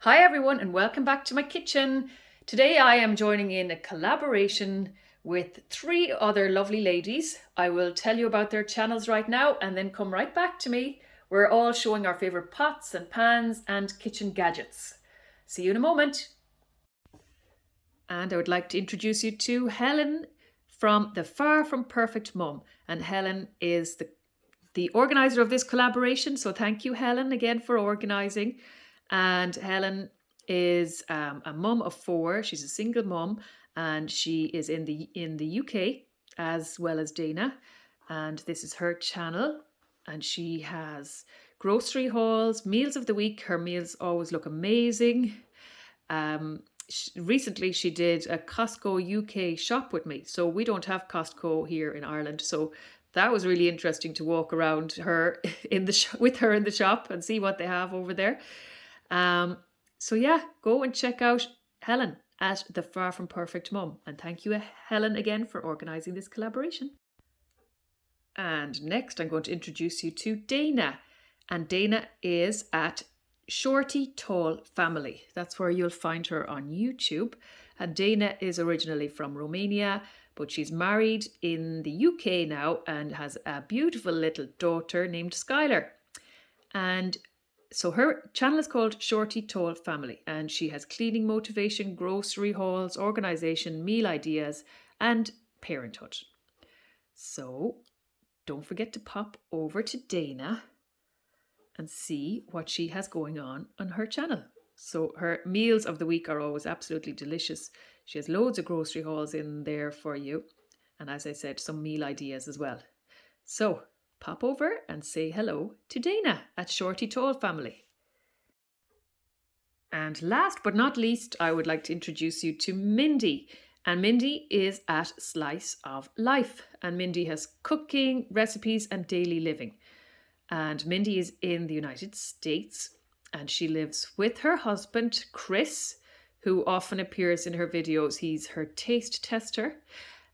Hi everyone and welcome back to my kitchen. Today I am joining in a collaboration with 3 other lovely ladies. I will tell you about their channels right now and then come right back to me. We're all showing our favorite pots and pans and kitchen gadgets. See you in a moment. And I would like to introduce you to Helen from the Far From Perfect Mum. And Helen is the organizer of this collaboration. So thank you, Helen, again for organizing. And Helen is a mum of 4. She's a single mum, and she is in the UK as well as Dana. And this is her channel. And she has grocery hauls, meals of the week. Her meals always look amazing. Recently, she did a Costco UK shop with me. So we don't have Costco here in Ireland. So that was really interesting to walk around her with her in the shop and see what they have over there. So yeah, go and check out Helen at the Far From Perfect Mum. And thank you, Helen, again for organising this collaboration. And next I'm going to introduce you to Dana. And Dana is at ShortyTall Family. That's where you'll find her on YouTube. And Dana is originally from Romania, but she's married in the UK now and has a beautiful little daughter named Skylar. And so her channel is called ShortyTall Family, and she has cleaning motivation, grocery hauls, organisation, meal ideas, and parenthood. So don't forget to pop over to Dana and see what she has going on her channel. So her meals of the week are always absolutely delicious. She has loads of grocery hauls in there for you. And as I said, some meal ideas as well. So pop over and say hello to Dana at ShortyTall Family. And last but not least, I would like to introduce you to Mindy. And Mindy is at Slice of Life. And Mindy has cooking, recipes, and daily living. And Mindy is in the United States. And she lives with her husband, Chris, who often appears in her videos. He's her taste tester.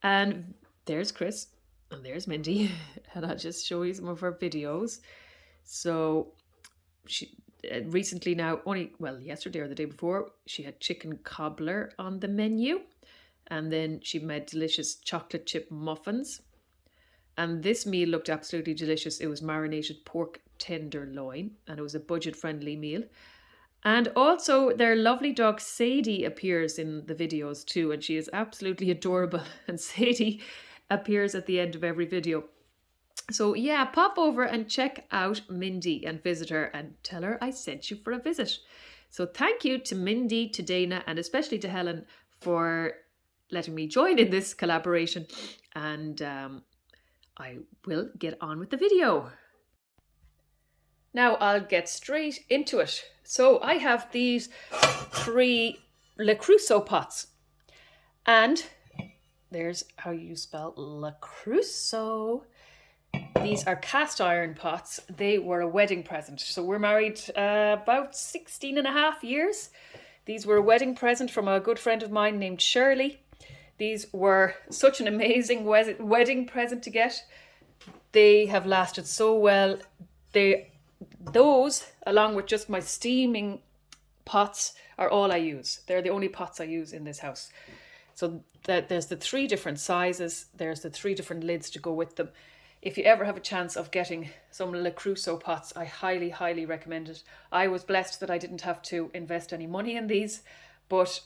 And there's Chris. And there's Mindy, and I'll just show you some of her videos. So she recently now, yesterday or the day before, she had chicken cobbler on the menu. And then she made delicious chocolate chip muffins. And this meal looked absolutely delicious. It was marinated pork tenderloin, and it was a budget-friendly meal. And also their lovely dog Sadie appears in the videos too, and she is absolutely adorable. And Sadie appears at the end of every video. So yeah, pop over and check out Mindy and visit her and tell her I sent you for a visit. So thank you to Mindy, to Dana, and especially to Helen for letting me join in this collaboration. And I will get on with the video. Now I'll get straight into it. So I have these 3 Le Creuset pots. And there's how you spell Le Creuset. These are cast iron pots. They were a wedding present. So we're married about 16 and a half years. These were a wedding present from a good friend of mine named Shirley. These were such an amazing wedding present to get. They have lasted so well. Those, along with just my steaming pots, are all I use. They're the only pots I use in this house. So there's the 3 different sizes. There's the 3 different lids to go with them. If you ever have a chance of getting some Le Creuset pots, I highly, highly recommend it. I was blessed that I didn't have to invest any money in these, but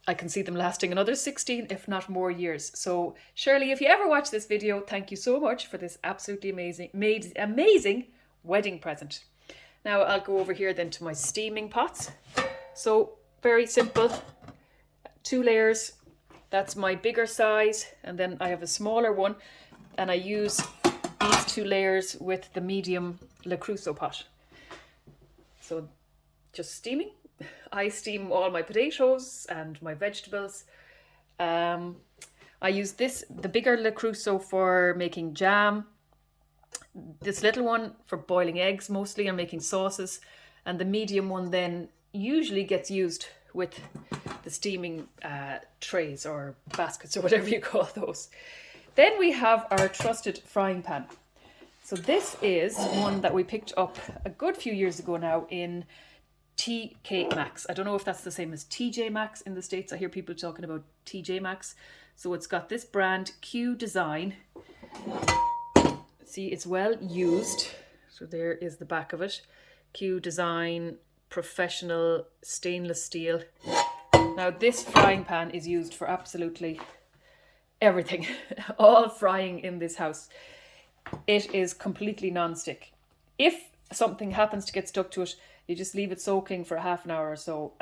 I can see them lasting another 16, if not more years. So Shirley, if you ever watch this video, thank you so much for this absolutely amazing wedding present. Now I'll go over here then to my steaming pots. So very simple, 2 layers. That's my bigger size, and then I have a smaller one, and I use these 2 layers with the medium Le Creuset pot. So just steaming. I steam all my potatoes and my vegetables. I use the bigger Le Creuset for making jam. This little one for boiling eggs mostly and making sauces. And the medium one then usually gets used with the steaming trays or baskets or whatever you call those. Then we have our trusted frying pan. So this is one that we picked up a good few years ago now in TK Maxx. I don't know if that's the same as TJ Maxx in the States. I hear people talking about TJ Maxx. So it's got this brand, Q Design. See, it's well used. So there is the back of it. Q Design, professional stainless steel. Now this frying pan is used for absolutely everything. All frying in this house. It is completely non-stick. If something happens to get stuck to it, you just leave it soaking for half an hour or so.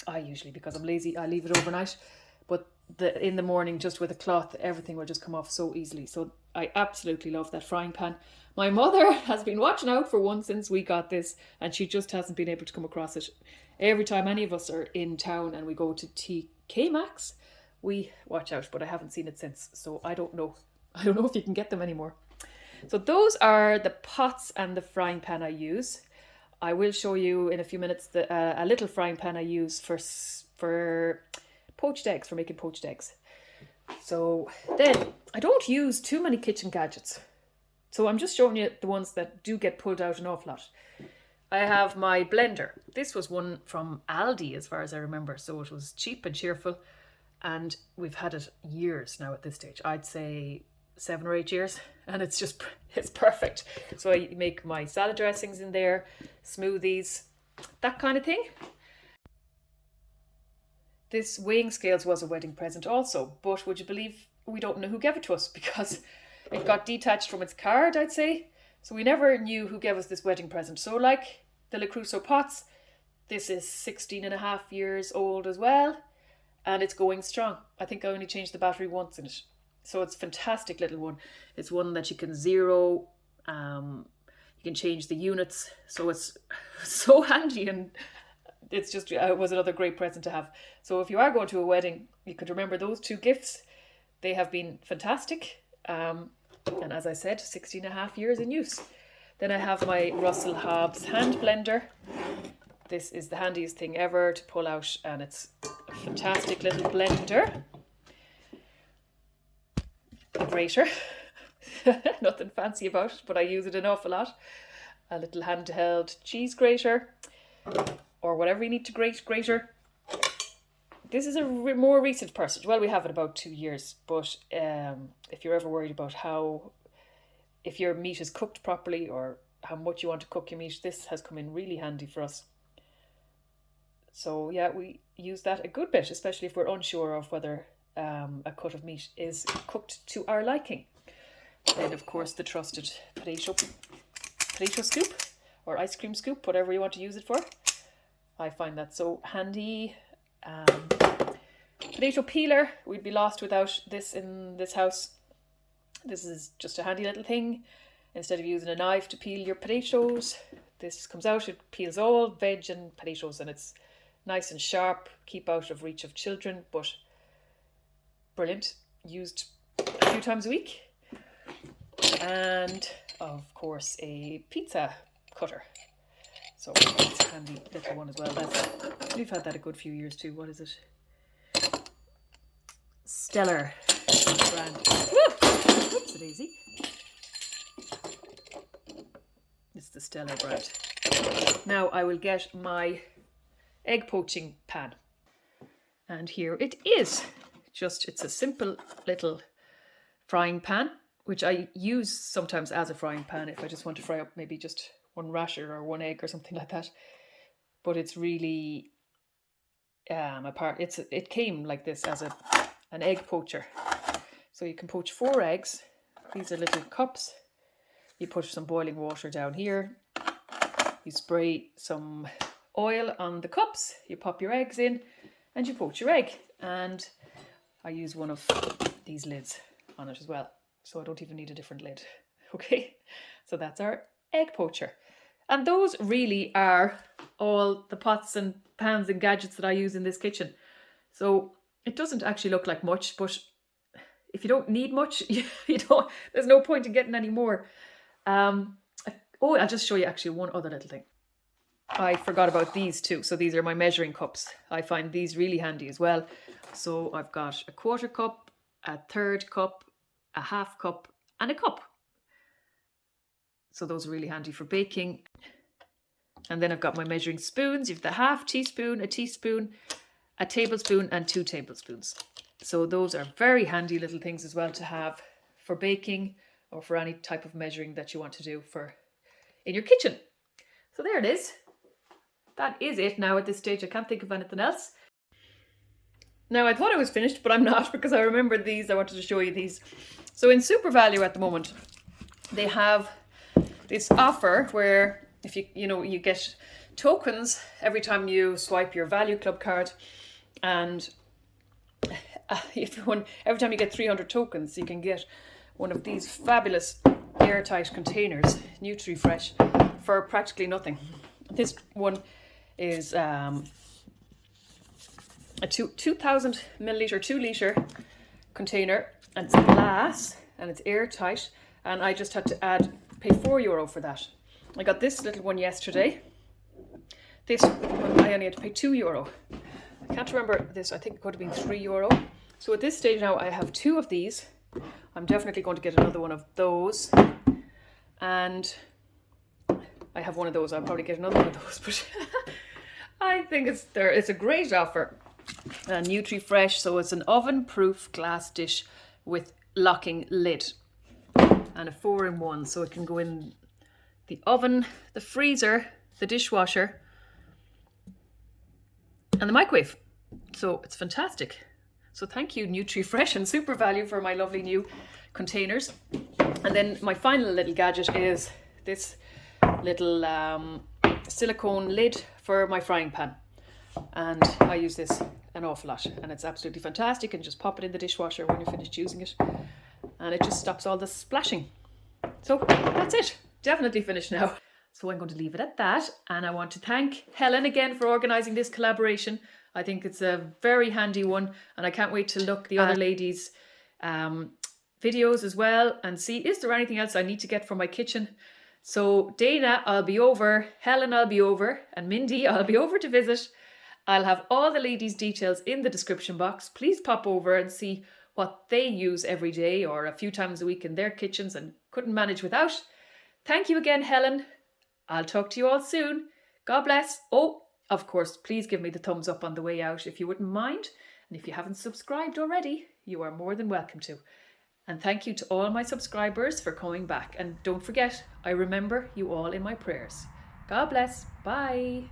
I usually, because I'm lazy, I leave it overnight. But in the morning, just with a cloth, everything will just come off so easily. So I absolutely love that frying pan. My mother has been watching out for one since we got this, and she just hasn't been able to come across it. Every time any of us are in town and we go to TK Maxx, we watch out, but I haven't seen it since. So I don't know. I don't know if you can get them anymore. So those are the pots and the frying pan I use. I will show you in a few minutes a little frying pan I use for poached eggs, for making poached eggs. So then I don't use too many kitchen gadgets. So I'm just showing you the ones that do get pulled out an awful lot. I have my blender. This was one from Aldi as far as I remember. So it was cheap and cheerful. And we've had it years now at this stage. I'd say 7 or 8 years, and it's perfect. So I make my salad dressings in there, smoothies, that kind of thing. This weighing scales was a wedding present also, but would you believe we don't know who gave it to us, because it got detached from its card, I'd say. So we never knew who gave us this wedding present. So like the Le Creuset pots, this is 16 and a half years old as well, and it's going strong. I think I only changed the battery once in it. So it's a fantastic little one. It's one that you can zero, you can change the units. So it's so handy, and it was another great present to have. So if you are going to a wedding, you could remember those two gifts. They have been fantastic. And as I said, 16 and a half years in use. Then I have my Russell Hobbs hand blender. This is the handiest thing ever to pull out, and it's a fantastic little blender. A grater. Nothing fancy about it, but I use it an awful lot. A little handheld cheese grater, or whatever you need to grater. This is a more recent purchase. Well, we have it about 2 years, but if you're ever worried about if your meat is cooked properly or how much you want to cook your meat, this has come in really handy for us. So yeah, we use that a good bit, especially if we're unsure of whether a cut of meat is cooked to our liking. Then of course the trusted potato scoop or ice cream scoop, whatever you want to use it for. I find that so handy. Potato peeler, we'd be lost without this in this house. This is just a handy little thing. Instead of using a knife to peel your potatoes, this comes out, it peels all veg and potatoes, and it's nice and sharp, keep out of reach of children, but brilliant. Used a few times a week. And of course a pizza cutter. So it's a handy little one as well. We've had that a good few years too. What is it? Stellar brand. Whoops, a daisy. It's the Stellar brand. Now I will get my egg poaching pan. And here it is. It's a simple little frying pan, which I use sometimes as a frying pan if I just want to fry up maybe just one rasher or one egg or something like that. But it's really it came like this as an egg poacher. So you can poach 4 eggs. These are little cups. You put some boiling water down here. You spray some oil on the cups. You pop your eggs in and you poach your egg. And I use one of these lids on it as well. So I don't even need a different lid. Okay, so that's our egg poacher. And those really are all the pots and pans and gadgets that I use in this kitchen. So it doesn't actually look like much, but if you don't need much, there's no point in getting any more. I'll just show you actually one other little thing. I forgot about these too. So these are my measuring cups. I find these really handy as well. So I've got a 1/4 cup, a 1/3 cup, a 1/2 cup, and a cup. So those are really handy for baking. And then I've got my measuring spoons. You've the half teaspoon, a teaspoon, a tablespoon, and 2 tablespoons. So those are very handy little things as well to have for baking or for any type of measuring that you want to do in your kitchen. So there it is. That is it now at this stage. I can't think of anything else. Now I thought I was finished, but I'm not, because I remembered these. I wanted to show you these. So in Super Value at the moment, they have this offer where if you get tokens every time you swipe your Value Club card, and every time you get 300 tokens, you can get one of these fabulous airtight containers, Nutri-Fresh, for practically nothing. This one is a 2,000 milliliter, 2 liter container, and it's glass and it's airtight, and I just had to pay €4 for that. I got this little one yesterday. This one I only had to pay €2. I can't remember this. I think it could have been €3. So at this stage now I have 2 of these. I'm definitely going to get another one of those, and I have one of those. I'll probably get another one of those, but I think it's a great offer. Nutri-Fresh, so it's an oven-proof glass dish with locking lid and a 4-in-1, so it can go in the oven, the freezer, the dishwasher, and the microwave. So it's fantastic. So thank you, Nutri-Fresh and Super Value, for my lovely new containers. And then my final little gadget is this little silicone lid for my frying pan. And I use this an awful lot, and it's absolutely fantastic. And just pop it in the dishwasher when you're finished using it, and it just stops all the splashing. So that's it. Definitely finished now. So I'm going to leave it at that, and I want to thank Helen again for organising this collaboration. I think it's a very handy one, and I can't wait to look the other ladies' videos as well and see, is there anything else I need to get for my kitchen? So Dana, I'll be over, Helen, I'll be over, and Mindy, I'll be over to visit. I'll have all the ladies' details in the description box. Please pop over and see what they use every day or a few times a week in their kitchens and couldn't manage without. Thank you again, Helen. I'll talk to you all soon. God bless. Oh, of course, please give me the thumbs up on the way out if you wouldn't mind. And if you haven't subscribed already, you are more than welcome to. And thank you to all my subscribers for coming back. And don't forget, I remember you all in my prayers. God bless. Bye.